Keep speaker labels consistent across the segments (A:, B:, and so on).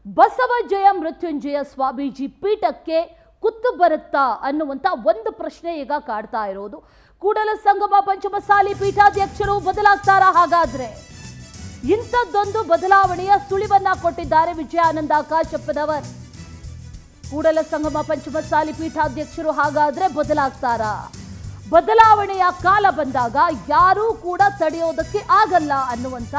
A: ಬಸವಜಯ ಮೃತ್ಯುಂಜಯ ಸ್ವಾಮೀಜಿ ಪೀಠಕ್ಕೆ ಕುತ್ತು ಬರುತ್ತಾ ಅನ್ನುವಂತ ಒಂದು ಪ್ರಶ್ನೆ ಈಗ ಕಾಡ್ತಾ ಇರೋದು. ಕೂಡಲ ಸಂಗಮ ಪಂಚಮಸಾಲಿ ಪೀಠಾಧ್ಯಕ್ಷರು ಬದಲಾಗ್ತಾರಾ? ಹಾಗಾದ್ರೆ ಇಂಥದ್ದೊಂದು ಬದಲಾವಣೆಯ ಸುಳಿವನ್ನ ಕೊಟ್ಟಿದ್ದಾರೆ ವಿಜಯಾನಂದ ಕಾಶಪ್ಪನವರ್. ಕೂಡಲ ಸಂಗಮ ಪಂಚಮಸಾಲಿ ಪೀಠಾಧ್ಯಕ್ಷರು ಹಾಗಾದ್ರೆ ಬದಲಾಗ್ತಾರಾ? ಬದಲಾವಣೆಯ ಕಾಲ ಬಂದಾಗ ಯಾರೂ ಕೂಡ ತಡೆಯೋದಕ್ಕೆ ಆಗಲ್ಲ ಅನ್ನುವಂತ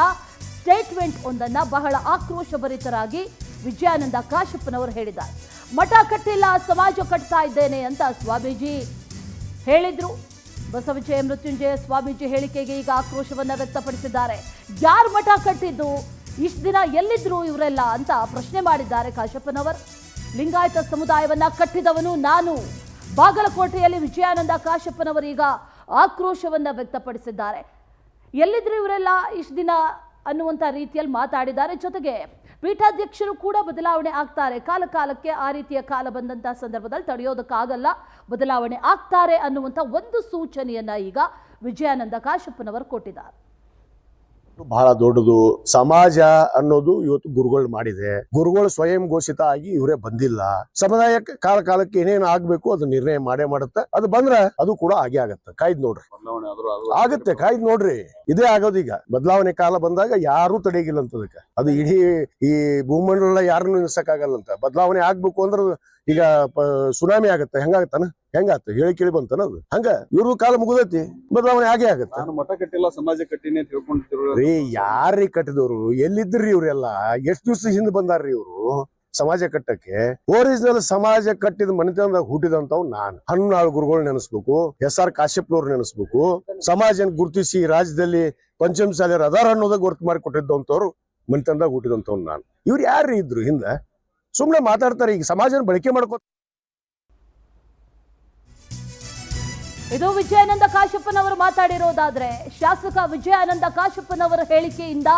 A: ಸ್ಟೇಟ್ಮೆಂಟ್ ಒಂದನ್ನ ಬಹಳ ಆಕ್ರೋಶಭರಿತರಾಗಿ ವಿಜಯಾನಂದ ಕಾಶಪ್ಪನವರು ಹೇಳಿದ್ದಾರೆ. ಮಠ ಕಟ್ಟಿಲ್ಲ, ಸಮಾಜ ಕಟ್ತಾ ಇದ್ದೇನೆ ಅಂತ ಸ್ವಾಮೀಜಿ ಹೇಳಿದ್ರು. ಬಸವಜಯ ಮೃತ್ಯುಂಜಯ ಸ್ವಾಮೀಜಿ ಹೇಳಿಕೆಗೆ ಈಗ ಆಕ್ರೋಶವನ್ನ ವ್ಯಕ್ತಪಡಿಸಿದ್ದಾರೆ. ಯಾರು ಮಠ ಕಟ್ಟಿದ್ದು? ಇಷ್ಟು ದಿನ ಎಲ್ಲಿದ್ರು ಇವರೆಲ್ಲ ಅಂತ ಪ್ರಶ್ನೆ ಮಾಡಿದ್ದಾರೆ ಕಾಶಪ್ಪನವರು. ಲಿಂಗಾಯತ ಸಮುದಾಯವನ್ನ ಕಟ್ಟಿದವನು ನಾನು. ಬಾಗಲಕೋಟೆಯಲ್ಲಿ ವಿಜಯಾನಂದ ಕಾಶಪ್ಪನವರು ಈಗ ಆಕ್ರೋಶವನ್ನ ವ್ಯಕ್ತಪಡಿಸಿದ್ದಾರೆ. ಎಲ್ಲಿದ್ರು ಇವರೆಲ್ಲ ಇಷ್ಟು ದಿನ ಅನ್ನುವಂಥ ರೀತಿಯಲ್ಲಿ ಮಾತಾಡಿದ್ದಾರೆ. ಜೊತೆಗೆ ಪೀಠಾಧ್ಯಕ್ಷರು ಕೂಡ ಬದಲಾವಣೆ ಆಗ್ತಾರೆ, ಕಾಲ ಕಾಲಕ್ಕೆ ಆ ರೀತಿಯ ಕಾಲ ಬಂದಂತಹ ಸಂದರ್ಭದಲ್ಲಿ ತಡೆಯೋದಕ್ಕಾಗಲ್ಲ, ಬದಲಾವಣೆ ಆಗ್ತಾರೆ ಅನ್ನುವಂಥ ಒಂದು ಸೂಚನೆಯನ್ನ ಈಗ ವಿಜಯಾನಂದ ಕಾಶಪ್ಪನವರು ಕೊಟ್ಟಿದ್ದಾರೆ.
B: ಬಹಳ ದೊಡ್ಡದು ಸಮಾಜ ಅನ್ನೋದು ಇವತ್ತು ಗುರುಗಳು ಮಾಡಿದೆ. ಗುರುಗಳು ಸ್ವಯಂ ಘೋಷಿತ ಆಗಿ ಇವರೇ ಬಂದಿಲ್ಲ. ಸಮುದಾಯಕ್ಕೆ ಕಾಲ ಕಾಲಕ್ಕೆ ಏನೇನು ಆಗ್ಬೇಕು ಅದು ನಿರ್ಣಯ ಮಾಡೇ ಮಾಡುತ್ತೆ. ಅದು ಬಂದ್ರೆ ಅದು ಕೂಡ ಆಗೇ ಆಗತ್ತೆ. ಕಾಯ್ದು ನೋಡ್ರಿ, ಆಗತ್ತೆ. ಕಾಯ್ದು ನೋಡ್ರಿ, ಇದೇ ಆಗೋದು. ಈಗ ಬದಲಾವಣೆ ಕಾಲ ಬಂದಾಗ ಯಾರು ತಡೆಗಿಲ್ಲ ಅಂತದಕ್ಕೆ. ಅದು ಇಡೀ ಈ ಭೂಮಂಡಲ ಯಾರನ್ನು ನಿಲ್ಸಕ್ಕಾಗಲ್ಲಂತ. ಬದಲಾವಣೆ ಆಗ್ಬೇಕು ಅಂದ್ರೆ ಈಗ ಸುನಾಮಿ ಆಗತ್ತೆ. ಹೆಂಗಾಗತ್ತಾನ? ಹೆಂಗಾತ ಹೇಳಿ ಕೇಳಿ ಬಂತಾನ? ಅದು ಹಂಗ ಇವ್ರ ಕಾಲ ಮುಗಿದೈತಿ, ಬದಲಾವಣೆ ಆಗೇ ಆಗತ್ತೆ.
C: ಮಠ ಕಟ್ಟಿಲ್ಲ, ಸಮಾಜ ಕಟ್ಟಿನಿ ಅಂತ
B: ಹೇಳ್ಕೊಂಡಿರ್ರಿ. ಯಾರ್ರಿ ಕಟ್ಟಿದವ್ರು? ಎಲ್ಲಿದ್ರಿ ಇವ್ರೆಲ್ಲ? ಎಷ್ಟ್ ದಿವ್ಸ ಹಿಂದ್ ಬಂದಾರ್ರಿ ಇವ್ರು ಸಮಾಜ ಕಟ್ಟಕ್ಕೆ? ಒರಿಜಿನಲ್ ಸಮಾಜ ಕಟ್ಟಿದ ಮನೆತನದಾಗ ಹುಟ್ಟಿದಂತವ್ ನಾನು. ಹನ್ನಾಳು ಗುರುಗಳು ನೆನೆಸ್ಬೇಕು, SR ಕಾಶ್ಯಪ್ನವ್ರು ನೆನೆಸ್ಬೇಕು. ಸಮಾಜ ಗುರುತಿಸಿ ರಾಜ್ಯದಲ್ಲಿ ಪಂಚಮಸಾಲಿಯರು ಅದಾರ ಅನ್ನೋದಾಗ ಗುರುತು ಮಾಡಿ ಕೊಟ್ಟಿದ್ದಂತವ್ರು ಮನೆತನದಾಗ ಹುಟ್ಟಿದಂತವ್ ನಾನು. ಇವ್ರು ಯಾರ್ರಿ ಇದ್ರು ಹಿಂದ? ಸುಮ್ನೆ ಮಾತಾಡ್ತಾರೆ. ಈಗ ಸಮಾಜನ ಬಳಕೆ ಮಾಡ್ಕೊ.
A: ಇದು ವಿಜಯಾನಂದ ಕಾಶಪ್ಪನವರು ಮಾತಾಡಿರೋದಾದ್ರೆ, ಶಾಸಕ ವಿಜಯಾನಂದ ಕಾಶಪ್ಪನವರ ಹೇಳಿಕೆಯಿಂದ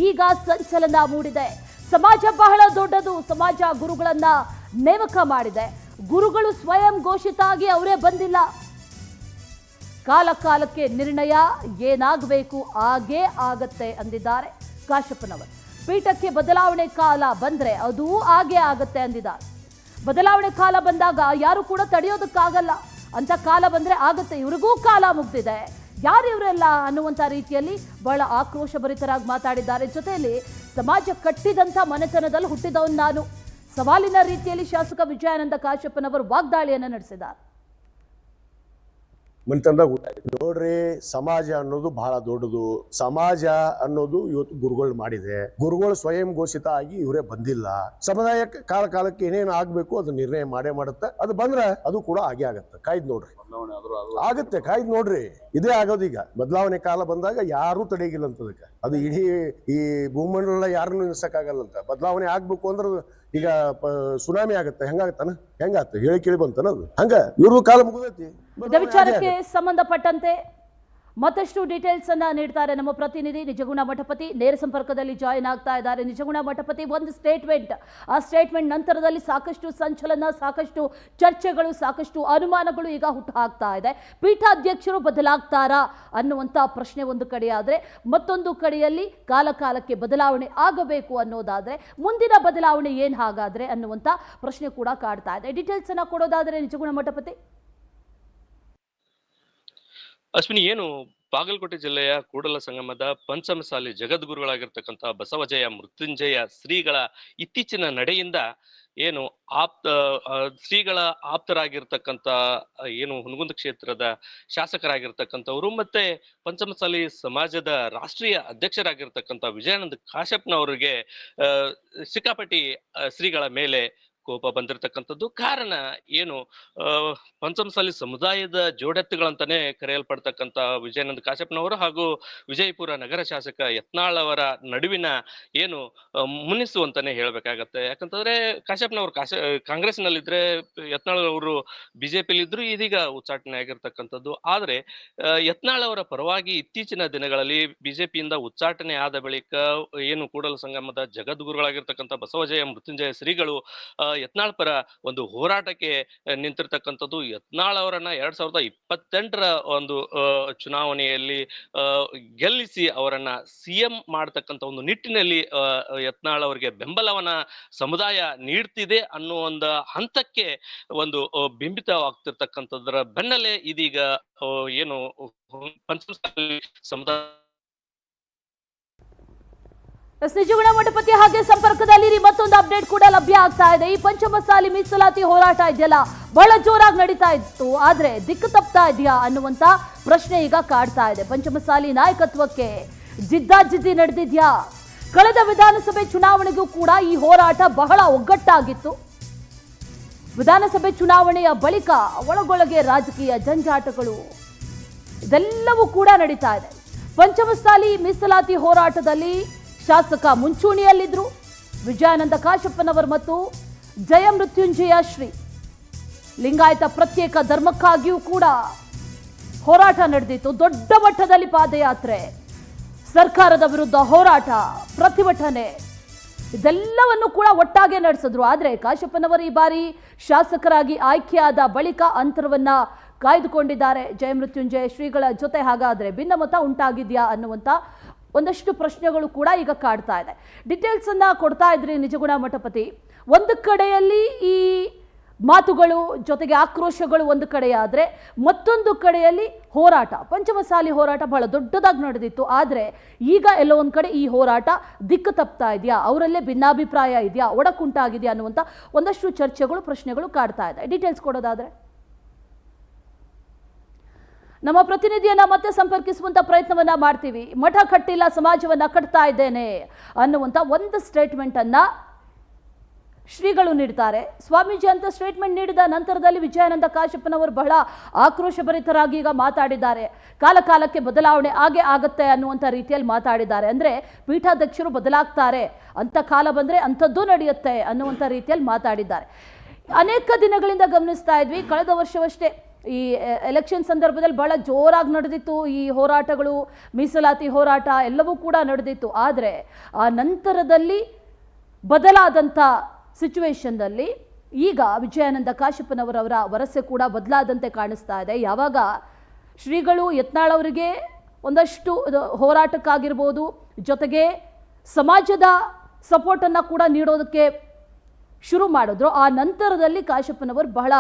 A: ಈಗ ಸಂಚಲನ ಮೂಡಿದೆ. ಸಮಾಜ ಬಹಳ ದೊಡ್ಡದು. ಸಮಾಜ ಗುರುಗಳನ್ನ ನೇಮಕ ಮಾಡಿದೆ. ಗುರುಗಳು ಸ್ವಯಂ ಘೋಷಿತ ಆಗಿ ಅವರೇ ಬಂದಿಲ್ಲ. ಕಾಲ ಕಾಲಕ್ಕೆ ನಿರ್ಣಯ ಏನಾಗಬೇಕು ಆಗೇ ಆಗತ್ತೆ ಅಂದಿದ್ದಾರೆ ಕಾಶಪ್ಪನವರು. ಪೀಠಕ್ಕೆ ಬದಲಾವಣೆ ಕಾಲ ಬಂದ್ರೆ ಅದು ಆಗೇ ಆಗತ್ತೆ ಅಂದಿದ್ದಾರೆ. ಬದಲಾವಣೆ ಕಾಲ ಬಂದಾಗ ಯಾರು ಕೂಡ ತಡೆಯೋದಕ್ಕಾಗಲ್ಲ ಅಂತ ಕಾಲ ಬಂದ್ರೆ ಆಗತ್ತೆ. ಇವ್ರಿಗೂ ಕಾಲ ಮುಗ್ದಿದೆ, ಯಾರು ಇವರೆಲ್ಲ ಅನ್ನುವಂಥ ರೀತಿಯಲ್ಲಿ ಬಹಳ ಆಕ್ರೋಶಭರಿತರಾಗಿ ಮಾತಾಡಿದ್ದಾರೆ. ಜೊತೆಯಲ್ಲಿ ಸಮಾಜ ಕಟ್ಟಿದಂಥ ಮನೆತನದಲ್ಲಿ ಹುಟ್ಟಿದವನು ನಾನು, ಸವಾಲಿನ ರೀತಿಯಲ್ಲಿ ಶಾಸಕ ವಿಜಯಾನಂದ ಕಾಶಪ್ಪನವರು ವಾಗ್ದಾಳಿಯನ್ನು ನಡೆಸಿದ್ದಾರೆ.
B: ಮನೆತನದಾಗ ನೋಡ್ರಿ, ಸಮಾಜ ಅನ್ನೋದು ಬಹಳ ದೊಡ್ಡದು. ಸಮಾಜ ಅನ್ನೋದು ಇವತ್ತು ಗುರುಗಳು ಮಾಡಿದೆ. ಗುರುಗಳು ಸ್ವಯಂ ಘೋಷಿತ ಆಗಿ ಇವರೇ ಬಂದಿಲ್ಲ. ಸಮುದಾಯಕ್ಕೆ ಕಾಲ ಕಾಲಕ್ಕೆ ಏನೇನು ಆಗ್ಬೇಕು ಅದು ನಿರ್ಣಯ ಮಾಡೇ ಮಾಡುತ್ತೆ. ಅದು ಬಂದ್ರೆ ಅದು ಕೂಡ ಆಗೇ ಆಗತ್ತೆ. ಕಾಯ್ದು ನೋಡ್ರಿ, ಆಗತ್ತೆ. ಕಾಯ್ದು ನೋಡ್ರಿ, ಇದೇ ಆಗೋದು. ಈಗ ಬದಲಾವಣೆ ಕಾಲ ಬಂದಾಗ ಯಾರು ತಡೆಗಿಲ್ಲ ಅಂತದಕ್ಕೆ. ಅದು ಇಡೀ ಈ ಭೂಮಂಡಲ ಯಾರನ್ನು ನಿಲ್ಸಕ್ಕಾಗಲ್ಲಂತ. ಬದಲಾವಣೆ ಆಗ್ಬೇಕು ಅಂದ್ರೆ ಈಗ ಸುನಾಮಿ ಆಗತ್ತೆ. ಹೆಂಗಾಗತ್ತಾನ? ಹೆಂಗಾತ ಹೇಳಿ ಕೇಳಿ ಬಂತಾನ? ಅದು ಹಂಗ ಇವ್ರ ಕಾಲ ಮುಗಿದೈತಿ.
A: ವಿಚಾರಕ್ಕೆ ಸಂಬಂಧಪಟ್ಟಂತೆ ಮತ್ತಷ್ಟು ಡೀಟೇಲ್ಸ್ ಅನ್ನ ನೀಡ್ತಾರೆ ನಮ್ಮ ಪ್ರತಿನಿಧಿ ನಿಜಗುಣ ಮಠಪತಿ. ನೇರ ಸಂಪರ್ಕದಲ್ಲಿ ಜಾಯಿನ್ ಆಗ್ತಾ ಇದ್ದಾರೆ. ನಿಜಗುಣ ಮಠಪತಿ, ಒಂದು ಸ್ಟೇಟ್ಮೆಂಟ್, ಆ ಸ್ಟೇಟ್ಮೆಂಟ್ ನಂತರದಲ್ಲಿ ಸಾಕಷ್ಟು ಸಂಚಲನ, ಸಾಕಷ್ಟು ಚರ್ಚೆಗಳು, ಸಾಕಷ್ಟು ಅನುಮಾನಗಳು ಈಗ ಹುಟ್ಟು ಹಾಕ್ತಾ ಇದೆ. ಪೀಠಾಧ್ಯಕ್ಷರು ಬದಲಾಗ್ತಾರಾ ಅನ್ನುವಂಥ ಪ್ರಶ್ನೆ ಒಂದು ಕಡೆಯಾದರೆ, ಮತ್ತೊಂದು ಕಡೆಯಲ್ಲಿ ಕಾಲ ಕಾಲಕ್ಕೆ ಬದಲಾವಣೆ ಆಗಬೇಕು ಅನ್ನೋದಾದ್ರೆ ಮುಂದಿನ ಬದಲಾವಣೆ ಏನು ಹಾಗಾದ್ರೆ ಅನ್ನುವಂಥ ಪ್ರಶ್ನೆ ಕೂಡ ಕಾಡ್ತಾ ಇದೆ. ಡೀಟೇಲ್ಸ್ ಅನ್ನ ಕೊಡೋದಾದ್ರೆ ನಿಜಗುಣ ಮಠಪತಿ.
D: ಅಶ್ವಿನಿ, ಏನು ಬಾಗಲಕೋಟೆ ಜಿಲ್ಲೆಯ ಕೂಡಲ ಸಂಗಮದ ಪಂಚಮಸಾಲಿ ಜಗದ್ಗುರುಗಳಾಗಿರ್ತಕ್ಕಂಥ ಬಸವಜಯ ಮೃತ್ಯುಂಜಯ ಶ್ರೀಗಳ ಇತ್ತೀಚಿನ ನಡೆಯಿಂದ ಏನು ಶ್ರೀಗಳ ಆಪ್ತರಾಗಿರ್ತಕ್ಕಂಥ ಏನು ಹುನಗುಂದ ಕ್ಷೇತ್ರದ ಶಾಸಕರಾಗಿರ್ತಕ್ಕಂಥವ್ರು ಮತ್ತೆ ಪಂಚಮಸಾಲಿ ಸಮಾಜದ ರಾಷ್ಟ್ರೀಯ ಅಧ್ಯಕ್ಷರಾಗಿರ್ತಕ್ಕಂಥ ವಿಜಯಾನಂದ ಕಾಶಪ್ಪನವರಿಗೆ ಸಿಕ್ಕಾಪಟ್ಟಿ ಶ್ರೀಗಳ ಮೇಲೆ ಕೋಪ ಬಂದಿರತಕ್ಕಂಥದ್ದು. ಕಾರಣ ಏನು, ಪಂಚಮಸಾಲಿ ಸಮುದಾಯದ ಜೋಡೆತ್ತುಗಳಂತಾನೆ ಕರೆಯಲ್ಪಡ್ತಕ್ಕಂಥ ವಿಜಯಾನಂದ ಕಾಶಪ್ಪನವರು ಹಾಗೂ ವಿಜಯಪುರ ನಗರ ಶಾಸಕ ಯತ್ನಾಳ್ ಅವರ ನಡುವಿನ ಏನು ಮುನಿಸು ಅಂತಾನೆ ಹೇಳ್ಬೇಕಾಗತ್ತೆ. ಯಾಕಂತಂದ್ರೆ ಕಾಶಪ್ಪನವರು ಕಾಂಗ್ರೆಸ್ನಲ್ಲಿದ್ರೆ, ಯತ್ನಾಳ್ ಅವರು ಬಿಜೆಪಿಲಿದ್ರು. ಇದೀಗ ಉಚ್ಚಾಟನೆ ಆಗಿರ್ತಕ್ಕಂಥದ್ದು. ಆದ್ರೆ ಯತ್ನಾಳ್ ಅವರ ಪರವಾಗಿ ಇತ್ತೀಚಿನ ದಿನಗಳಲ್ಲಿ ಬಿಜೆಪಿಯಿಂದ ಉಚ್ಚಾಟನೆ ಆದ ಬಳಿಕ ಏನು ಕೂಡಲ ಸಂಗಮದ ಜಗದ್ಗುರುಗಳಾಗಿರ್ತಕ್ಕಂಥ ಬಸವಜಯ ಮೃತ್ಯುಂಜಯ ಶ್ರೀಗಳು ಯತ್ನಾಳ್ ಪರ ಒಂದು ಹೋರಾಟಕ್ಕೆ ನಿಂತಿರ್ತಕ್ಕಂಥದ್ದು. ಯತ್ನಾಳ್ ಅವರನ್ನ 2028ರ ಒಂದು ಚುನಾವಣೆಯಲ್ಲಿ ಗೆಲ್ಲಿಸಿ ಅವರನ್ನ ಸಿಎಂ ಮಾಡತಕ್ಕಂಥ ಒಂದು ನಿಟ್ಟಿನಲ್ಲಿ ಯತ್ನಾಳ್ ಅವರಿಗೆ ಬೆಂಬಲವನ್ನ ಸಮುದಾಯ ನೀಡ್ತಿದೆ ಅನ್ನೋ ಒಂದು ಹಂತಕ್ಕೆ ಒಂದು ಬಿಂಬಿತವಾಗ್ತಿರ್ತಕ್ಕಂಥದ್ರ ಬೆನ್ನಲ್ಲೇ ಇದೀಗ ಏನು ಪಂಚಮಸಾಲಿ ಸಮುದಾಯ
A: ನಿಜಗುಣ ಮಠಪತಿ ಹಾಗೆ ಸಂಪರ್ಕದಲ್ಲಿ ಮತ್ತೊಂದು ಅಪ್ಡೇಟ್ ಕೂಡ ಲಭ್ಯ ಆಗ್ತಾ ಇದೆ. ಈ ಪಂಚಮಸಾಲಿ ಮೀಸಲಾತಿ ಹೋರಾಟ ಇದೆಯಲ್ಲ ಬಹಳ ಜೋರಾಗಿ ನಡೀತಾ ಇತ್ತು, ಆದ್ರೆ ದಿಕ್ಕು ತಪ್ತಾ ಇದೆಯಾ ಅನ್ನುವಂತ ಪ್ರಶ್ನೆ ಈಗ ಕಾಡ್ತಾ ಇದೆ. ಪಂಚಮಸಾಲಿ ನಾಯಕತ್ವಕ್ಕೆ ಜಿದ್ದಾಜಿದ್ದಿ ನಡೆದಿದ್ಯಾ? ಕಳೆದ ವಿಧಾನಸಭೆ ಚುನಾವಣೆಗೂ ಕೂಡ ಈ ಹೋರಾಟ ಬಹಳ ಒಗ್ಗಟ್ಟಾಗಿತ್ತು. ವಿಧಾನಸಭೆ ಚುನಾವಣೆಯ ಬಳಿಕ ಒಳಗೊಳಗೆ ರಾಜಕೀಯ ಜಂಜಾಟಗಳು ಇದೆಲ್ಲವೂ ಕೂಡ ನಡೀತಾ ಇದೆ. ಪಂಚಮಸಾಲಿ ಮೀಸಲಾತಿ ಹೋರಾಟದಲ್ಲಿ ಶಾಸಕ ಮುಂಚೂಣಿಯಲ್ಲಿದ್ರು ವಿಜಯಾನಂದ ಕಾಶಪ್ಪನವರು ಮತ್ತು ಜಯಮೃತ್ಯುಂಜಯ ಶ್ರೀ. ಲಿಂಗಾಯತ ಪ್ರತ್ಯೇಕ ಧರ್ಮಕ್ಕಾಗಿಯೂ ಕೂಡ ಹೋರಾಟ ನಡೆದಿತ್ತು. ದೊಡ್ಡ ಮಟ್ಟದಲ್ಲಿ ಪಾದಯಾತ್ರೆ, ಸರ್ಕಾರದ ವಿರುದ್ಧ ಹೋರಾಟ, ಪ್ರತಿಭಟನೆ ಇದೆಲ್ಲವನ್ನು ಕೂಡ ಒಟ್ಟಾಗೆ ನಡೆಸಿದ್ರು. ಆದರೆ ಕಾಶಪ್ಪನವರು ಈ ಬಾರಿ ಶಾಸಕರಾಗಿ ಆಯ್ಕೆಯಾದ ಬಳಿಕ ಅಂತರವನ್ನ ಕಾಯ್ದುಕೊಂಡಿದ್ದಾರೆ ಜಯಮೃತ್ಯುಂಜಯ ಶ್ರೀಗಳ ಜೊತೆ. ಹಾಗಾದ್ರೆ ಭಿನ್ನಮತ ಉಂಟಾಗಿದೆಯಾ ಅನ್ನುವಂಥ ಒಂದಷ್ಟು ಪ್ರಶ್ನೆಗಳು ಕೂಡ ಈಗ ಕಾಡ್ತಾ ಇದೆ. ಡೀಟೇಲ್ಸ್ ಅನ್ನ ಕೊಡ್ತಾ ಇದ್ರಿ ನಿಜಗುಣ ಮಠಪತಿ. ಒಂದು ಕಡೆಯಲ್ಲಿ ಈ ಮಾತುಗಳು ಜೊತೆಗೆ ಆಕ್ರೋಶಗಳು ಒಂದು ಕಡೆಯಾದರೆ, ಮತ್ತೊಂದು ಕಡೆಯಲ್ಲಿ ಹೋರಾಟ, ಪಂಚಮಸಾಲಿ ಹೋರಾಟ ಬಹಳ ದೊಡ್ಡದಾಗಿ ನಡೆದಿತ್ತು. ಆದರೆ ಈಗ ಎಲ್ಲೋ ಒಂದು ಕಡೆ ಈ ಹೋರಾಟ ದಿಕ್ಕು ತಪ್ತಾ ಇದೆಯಾ, ಅವರಲ್ಲೇ ಭಿನ್ನಾಭಿಪ್ರಾಯ ಇದೆಯಾ, ಒಡಕುಂಟಾಗಿದೆಯಾ ಅನ್ನುವಂಥ ಒಂದಷ್ಟು ಚರ್ಚೆಗಳು, ಪ್ರಶ್ನೆಗಳು ಕಾಡ್ತಾ ಇದೆ. ಡೀಟೇಲ್ಸ್ ಕೊಡೋದಾದ್ರೆ ನಮ್ಮ ಪ್ರತಿನಿಧಿಯನ್ನ ಮತ್ತೆ ಸಂಪರ್ಕಿಸುವಂತ ಪ್ರಯತ್ನವನ್ನ ಮಾಡ್ತೀವಿ. ಮಠ ಕಟ್ಟಿಲ್ಲ, ಸಮಾಜವನ್ನ ಕಟ್ತಾ ಇದ್ದೇನೆ ಅನ್ನುವಂಥ ಒಂದು ಸ್ಟೇಟ್ಮೆಂಟ್ ಅನ್ನ ಶ್ರೀಗಳು ನೀಡ್ತಾರೆ. ಸ್ವಾಮೀಜಿ ಅಂತ ಸ್ಟೇಟ್ಮೆಂಟ್ ನೀಡಿದ ನಂತರದಲ್ಲಿ ವಿಜಯಾನಂದ ಕಾಶಪ್ಪನವರು ಬಹಳ ಆಕ್ರೋಶಭರಿತರಾಗಿ ಈಗ ಮಾತಾಡಿದ್ದಾರೆ. ಕಾಲ ಕಾಲಕ್ಕೆ ಬದಲಾವಣೆ ಆಗತ್ತೆ ಅನ್ನುವಂಥ ರೀತಿಯಲ್ಲಿ ಮಾತಾಡಿದ್ದಾರೆ. ಅಂದರೆ ಪೀಠಾಧ್ಯಕ್ಷರು ಬದಲಾಗ್ತಾರೆ, ಅಂಥ ಕಾಲ ಬಂದರೆ ಅಂಥದ್ದು ನಡೆಯುತ್ತೆ ಅನ್ನುವಂಥ ರೀತಿಯಲ್ಲಿ ಮಾತಾಡಿದ್ದಾರೆ. ಅನೇಕ ದಿನಗಳಿಂದ ಗಮನಿಸ್ತಾ ಇದ್ವಿ, ಕಳೆದ ವರ್ಷವಷ್ಟೇ ಈ ಎಲೆಕ್ಷನ್ ಸಂದರ್ಭದಲ್ಲಿ ಬಹಳ ಜೋರಾಗಿ ನಡೆದಿತ್ತು ಈ ಹೋರಾಟಗಳು, ಮೀಸಲಾತಿ ಹೋರಾಟ ಎಲ್ಲವೂ ಕೂಡ ನಡೆದಿತ್ತು. ಆದರೆ ಆ ನಂತರದಲ್ಲಿ ಬದಲಾದಂಥ ಸಿಚುವೇಶನ್ನಲ್ಲಿ ಈಗ ವಿಜಯಾನಂದ ಕಾಶಪ್ಪನವರವರ ವರಸೆ ಕೂಡ ಬದಲಾದಂತೆ ಕಾಣಿಸ್ತಾ ಇದೆ. ಯಾವಾಗ ಶ್ರೀಗಳು ಯತ್ನಾಳ್ ಅವರಿಗೆ ಒಂದಷ್ಟು ಹೋರಾಟಕ್ಕಾಗಿರ್ಬೋದು, ಜೊತೆಗೆ ಸಮಾಜದ ಸಪೋರ್ಟನ್ನು ಕೂಡ ನೀಡೋದಕ್ಕೆ ಶುರು ಮಾಡಿದ್ರು, ಆ ನಂತರದಲ್ಲಿ ಕಾಶಪ್ಪನವರು ಬಹಳ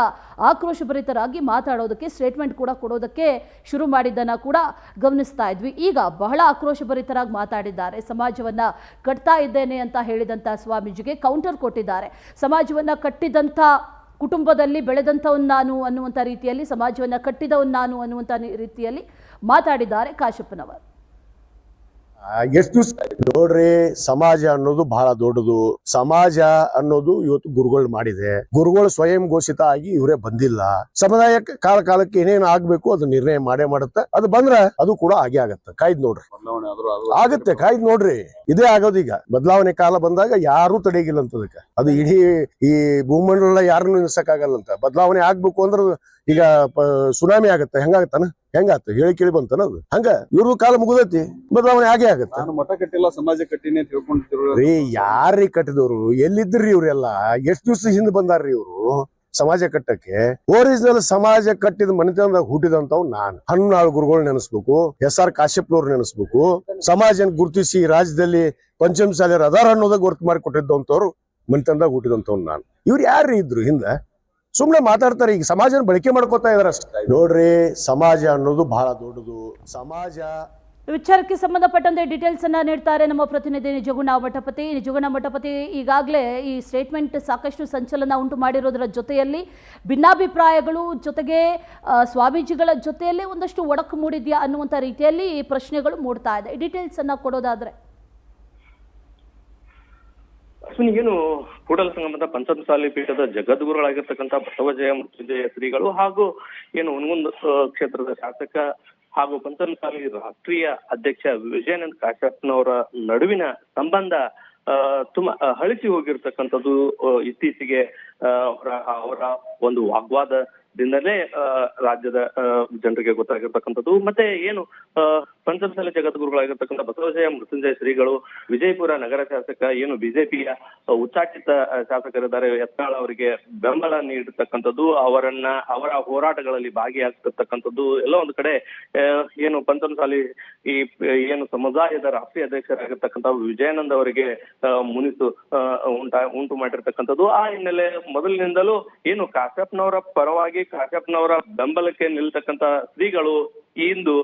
A: ಆಕ್ರೋಶಭರಿತರಾಗಿ ಮಾತಾಡೋದಕ್ಕೆ, ಸ್ಟೇಟ್ಮೆಂಟ್ ಕೂಡ ಕೊಡೋದಕ್ಕೆ ಶುರು ಮಾಡಿದ್ದನ್ನು ಕೂಡ ಗಮನಿಸ್ತಾ ಇದ್ವಿ. ಈಗ ಬಹಳ ಆಕ್ರೋಶಭರಿತರಾಗಿ ಮಾತಾಡಿದ್ದಾರೆ. ಸಮಾಜವನ್ನು ಕಟ್ತಾ ಇದ್ದೇನೆ ಅಂತ ಹೇಳಿದಂಥ ಸ್ವಾಮೀಜಿಗೆ ಕೌಂಟರ್ ಕೊಟ್ಟಿದ್ದಾರೆ. ಸಮಾಜವನ್ನು ಕಟ್ಟಿದಂಥ ಕುಟುಂಬದಲ್ಲಿ ಬೆಳೆದಂಥವನು ನಾನು ಅನ್ನುವಂಥ ರೀತಿಯಲ್ಲಿ, ಸಮಾಜವನ್ನು ಕಟ್ಟಿದವನು ನಾನು ಅನ್ನುವಂಥ ರೀತಿಯಲ್ಲಿ ಮಾತಾಡಿದ್ದಾರೆ ಕಾಶಪ್ಪನವರು.
B: ಎಷ್ಟು ದಿವಸ ನೋಡ್ರಿ, ಸಮಾಜ ಅನ್ನೋದು ಬಹಳ ದೊಡ್ಡದು. ಸಮಾಜ ಅನ್ನೋದು ಇವತ್ತು ಗುರುಗಳು ಮಾಡಿದೆ. ಗುರುಗಳು ಸ್ವಯಂ ಘೋಷಿತ ಆಗಿ ಇವರೇ ಬಂದಿಲ್ಲ. ಸಮುದಾಯ ಕಾಲ ಕಾಲಕ್ಕೆ ಏನೇನು ಆಗ್ಬೇಕು ಅದು ನಿರ್ಣಯ ಮಾಡೇ ಮಾಡುತ್ತೆ. ಅದು ಬಂದ್ರ ಅದು ಕೂಡ ಆಗೇ ಆಗತ್ತೆ. ಕಾಯ್ದು ನೋಡ್ರಿ, ಆಗತ್ತೆ, ಕಾಯ್ದು ನೋಡ್ರಿ. ಇದೇ ಆಗೋದೀಗ. ಬದಲಾವಣೆ ಕಾಲ ಬಂದಾಗ ಯಾರು ತಡೆಗಿಲ್ಲ ಅಂತದಕ್ಕೆ. ಅದು ಇಡೀ ಈ ಭೂಮಂಡಲ ಯಾರನ್ನು ನಿಲ್ಸಕ್ಕಾಗಲ್ಲಂತ. ಬದಲಾವಣೆ ಆಗ್ಬೇಕು ಅಂದ್ರೆ ಈಗ ಸುನಾಮಿ ಆಗತ್ತೆ, ಹೆಂಗಾಗತ್ತಾನ? ಹೆಂಗಾತ ಹೇಳಿ ಕೇಳಿ ಬಂತಾನ? ಅದು ಹಂಗ ಇವ್ರ ಕಾಲ ಮುಗಿದೈತಿ, ಬದಲಾವಣೆ ಆಗೇ ಆಗತ್ತೆ.
C: ಮಠ ಕಟ್ಟಿಲ್ಲ, ಸಮಾಜ ಕಟ್ಟಿನಿ ಅಂತ ಹೇಳ್ಕೊಂಡಿರ್ರಿ.
B: ಯಾರ್ರಿ ಕಟ್ಟಿದವ್ರು? ಎಲ್ಲಿದ್ರಿ ಇವ್ರೆಲ್ಲ? ಎಷ್ಟ್ ದಿವ್ಸ ಹಿಂದ್ ಬಂದಾರ್ರಿ ಇವ್ರು ಸಮಾಜ ಕಟ್ಟಕ್ಕೆ? ಒರಿಜಿನಲ್ ಸಮಾಜ ಕಟ್ಟಿದ ಮನೆತನದಾಗ ಹುಟ್ಟಿದಂತವ್ ನಾನು. ಹಣ್ಣಾಳು ಗುರುಗಳು ನೆನೆಸ್ಬೇಕು, SR ಕಾಶ್ಯಪ್ನವ್ರು ನೆನೆಸ್ಬೇಕು. ಸಮಾಜನ ಗುರುತಿಸಿ ರಾಜ್ಯದಲ್ಲಿ ಪಂಚಮಸಾಲಿಯರು ಅದಾರ ಅನ್ನೋದಾಗ ಗುರುತು ಮಾಡಿ ಕೊಟ್ಟಿದ್ದಂತವ್ರು ಮನೆತನದಾಗ ಹುಟ್ಟಿದಂತವ್ ನಾನು. ಇವ್ರು ಯಾರ್ರಿ ಇದ್ರು ಹಿಂದ? ಸುಮ್ನೆ ಮಾತಾಡ್ತಾರೆ. ಈಗ ಸಮಾಜನ ಬಳಕೆ ಮಾಡ್ಕೋತಾ ಇದಾರೆ ಅಷ್ಟೇ. ನೋಡ್ರಿ, ಸಮಾಜ ಅನ್ನೋದು ಬಹಳ ದೊಡ್ಡದು. ಸಮಾಜ
A: ವಿಚಾರಕ್ಕೆ ಸಂಬಂಧಪಟ್ಟಂತೆ ಡೀಟೇಲ್ಸ್ ಅನ್ನ ನೀಡ್ತಾರೆ ನಮ್ಮ ಪ್ರತಿನಿಧಿ ನಿಜಗುಣ ಮಠಪತಿ. ನಿಜಗುಣ ಮಠಪತಿ, ಈಗಾಗಲೇ ಈ ಸ್ಟೇಟ್ಮೆಂಟ್ ಸಾಕಷ್ಟು ಸಂಚಲನ ಉಂಟು ಮಾಡಿರೋದರ ಜೊತೆಯಲ್ಲಿ ಭಿನ್ನಾಭಿಪ್ರಾಯಗಳು, ಜೊತೆಗೆ ಸ್ವಾಮೀಜಿಗಳ ಜೊತೆಯಲ್ಲೇ ಒಂದಷ್ಟು ಒಡಕು ಮೂಡಿದ್ಯಾ ಅನ್ನುವಂಥ ರೀತಿಯಲ್ಲಿ ಪ್ರಶ್ನೆಗಳು ಮೂಡ್ತಾ ಇದೆ. ಡೀಟೇಲ್ಸ್ ಅನ್ನ ಕೊಡೋದಾದ್ರೆ
D: ಅಶ್ವಿನಿ, ಏನು ಕೂಡಲ ಸಂಗಮದ ಪಂಚಮಸಾಲಿ ಪೀಠದ ಜಗದ್ಗುರುಗಳಾಗಿರ್ತಕ್ಕಂಥ ಬಸವಜಯ ಮೃತ್ಯುಂಜಯ ಶ್ರೀಗಳು ಹಾಗೂ ಏನು ಹುನಗುಂದ ಕ್ಷೇತ್ರದ ಶಾಸಕ ಹಾಗೂ ಪಂಚಮಸಾಲಿ ರಾಷ್ಟ್ರೀಯ ಅಧ್ಯಕ್ಷ ವಿಜಯಾನಂದ ಕಾಶಪ್ಪನವರ ನಡುವಿನ ಸಂಬಂಧ ಹಳಿಸಿ ಹೋಗಿರ್ತಕ್ಕಂಥದ್ದು ಇತ್ತೀಚೆಗೆ ಅವರ ಒಂದು ವಾಗ್ವಾದ ದಿನದಲ್ಲೇ ರಾಜ್ಯದ ಜನರಿಗೆ ಗೊತ್ತಾಗಿರ್ತಕ್ಕಂಥದ್ದು. ಮತ್ತೆ ಏನು ಪಂಚಮಸಾಲಿ ಜಗದ್ಗುರುಗಳಾಗಿರ್ತಕ್ಕಂಥ ಬಸವಜಯ ಮೃತ್ಯುಂಜಯ ಶ್ರೀಗಳು ವಿಜಯಪುರ ನಗರ ಶಾಸಕ ಏನು ಬಿಜೆಪಿಯ ಉಚ್ಚಾಟಿತ ಶಾಸಕರಿದ್ದಾರೆ ಯತ್ನಾಳ್ ಅವರಿಗೆ ಬೆಂಬಲ ನೀಡಿರ್ತಕ್ಕಂಥದ್ದು, ಅವರ ಹೋರಾಟಗಳಲ್ಲಿ ಭಾಗಿಯಾಗ್ತಿರ್ತಕ್ಕಂಥದ್ದು ಎಲ್ಲ ಒಂದು ಕಡೆ ಏನು ಪಂಚಮಸಾಲಿ ಈ ಏನು ಸಮುದಾಯದ ರಾಷ್ಟ್ರೀಯ ಅಧ್ಯಕ್ಷರಾಗಿರ್ತಕ್ಕಂಥ ವಿಜಯಾನಂದ್ ಅವರಿಗೆ ಮುನಿಸು ಉಂಟು ಮಾಡಿರ್ತಕ್ಕಂಥದ್ದು. ಆ ಹಿನ್ನೆಲೆ ಮೊದಲಿನಿಂದಲೂ ಏನು ಕಾಶ್ಯಪ್ನವರ ಪರವಾಗಿ ಕಾಶ್ಯಪ್ನವರ ಬೆಂಬಲಕ್ಕೆ ನಿಲ್ತಕ್ಕಂಥ ಶ್ರೀಗಳು ಇಂದು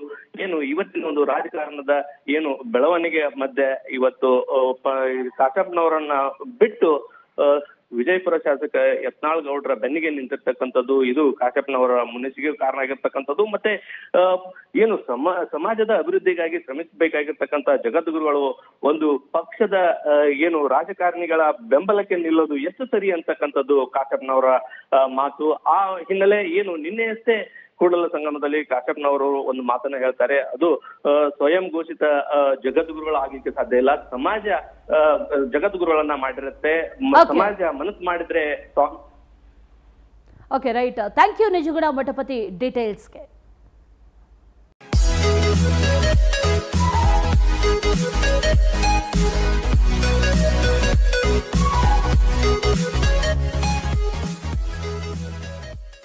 D: ಏನು ಇವತ್ತಿನ ಒಂದು ರಾಜಕಾರಣದ ಏನು ಬೆಳವಣಿಗೆ ಮಧ್ಯೆ ಇವತ್ತು ಕಾಶ್ಯಪ್ನವರನ್ನ ಬಿಟ್ಟು ವಿಜಯಪುರ ಶಾಸಕ ಯತ್ನಾಳ್ ಗೌಡ್ರ ಬೆನ್ನಿಗೆ ನಿಂತಿರ್ತಕ್ಕಂಥದ್ದು ಇದು ಕಾಶ್ಯಪ್ನವರ ಮುನಿಸಿಗೆ ಕಾರಣ ಆಗಿರ್ತಕ್ಕಂಥದ್ದು. ಮತ್ತೆ ಏನು ಸಮಾಜದ ಅಭಿವೃದ್ಧಿಗಾಗಿ ಶ್ರಮಿಸಬೇಕಾಗಿರ್ತಕ್ಕಂಥ ಜಗದ್ಗುರುಗಳು ಒಂದು ಪಕ್ಷದ ಏನು ರಾಜಕಾರಣಿಗಳ ಬೆಂಬಲಕ್ಕೆ ನಿಲ್ಲೋದು ಎಷ್ಟು ಸರಿ ಅಂತಕ್ಕಂಥದ್ದು ಕಾಶ್ಯಪ್ನವರ ಮಾತು. ಆ ಹಿನ್ನೆಲೆ ಏನು ನಿನ್ನೆಯಷ್ಟೇ ಕೂಡಲ ಸಂಗಮದಲ್ಲಿ ಕಾಶ್ಯಪ್ನವರು ಒಂದು ಮಾತನ್ನ ಹೇಳ್ತಾರೆ, ಅದು ಸ್ವಯಂ ಘೋಷಿತ ಜಗದ್ಗುರುಗಳಾಗ್ಲಿಕ್ಕೆ ಸಾಧ್ಯ ಇಲ್ಲ, ಸಮಾಜ ಜಗದ್ಗುರುಗಳನ್ನ ಮಾಡಿರುತ್ತೆ, ಸಮಾಜ ಮನಸ್ಸು ಮಾಡಿದ್ರೆ.
A: Okay right, thank you Nijaguna Mathapati ಡೀಟೇಲ್ಸ್ಗೆ.